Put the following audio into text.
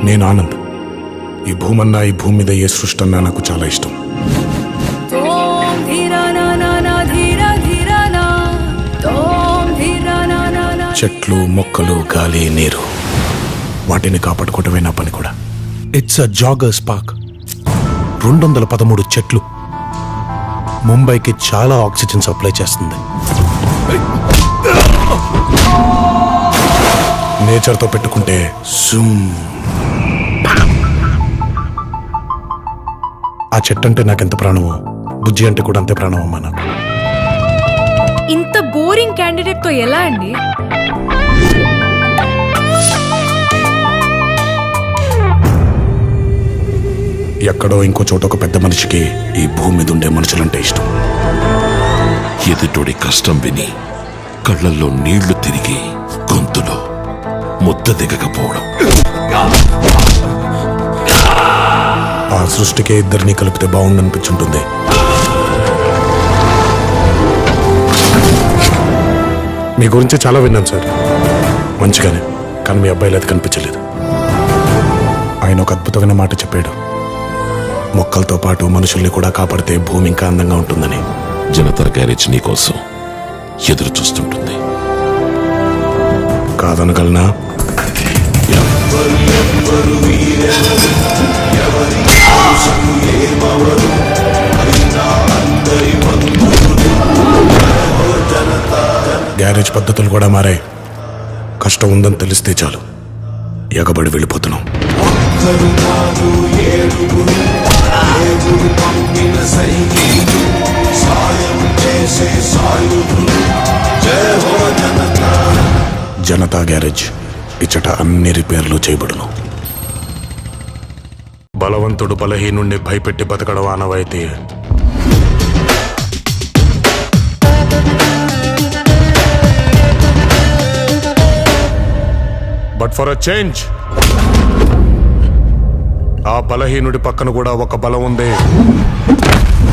నేను ఆనంద్. ఈ భూమన్నా, ఈ భూమి మీద ఏ సృష్టి అన్నా నాకు చాలా ఇష్టం. చెట్లు, మొక్కలు, గాలి, నీరు, వాటిని కాపాడుకోవటమే నా పని కూడా. It's a joggers park. 213 చెట్లు ముంబైకి చాలా ఆక్సిజన్ సప్లై చేస్తుంది. నేచర్తో పెట్టుకుంటే ఆ చెట్టు అంటే నాకెంత ప్రాణమో, బుజ్జి అంటే కూడా అంతే ప్రాణం అమ్మా నాకు. ఇంత బోరింగ్ క్యాండిడేట్ తో ఎలా అండి? ఎక్కడో ఇంకో చోట ఒక పెద్ద మనిషికి ఈ భూమి మీద ఉండే మనుషులంటే ఇష్టం. ఎదుటోడి కష్టం విని కళ్ళల్లో నీళ్లు తిరిగి గొంతులో ముద్ద దిగకపోవడం. ఆ సృష్టికే ఇద్దరిని కలిపితే బాగుండనిపించుంటుంది. మీ గురించి చాలా విన్నాను సార్, మంచిగానే. కానీ మీ అబ్బాయిలు అది కనిపించలేదు. ఆయన ఒక అద్భుతమైన మాట చెప్పాడు, మొక్కలతో పాటు మనుషుల్ని కూడా కాపాడితే భూమి ఇంకా అందంగా ఉంటుందని. జనతా గ్యారేజ్ నీకోసం ఎదురు చూస్తుంటుంది. కాదనగలనా? గ్యారేజ్ పద్ధతులు కూడా మారాయి. కష్టం ఉందని తెలిస్తే చాలు ఎగబడి వెళ్ళిపోతున్నాం. జనతా గ్యారేజ్ ఇచ్చట అన్ని రిపేర్లు చేయబడును. బలవంతుడు బలహీనుణ్ణి భయపెట్టి బతకడం ఆనవాయితీ. బట్ ఫర్ అ చేంజ్, ఆ బలహీనుడి పక్కన కూడా ఒక బలం ఉంది.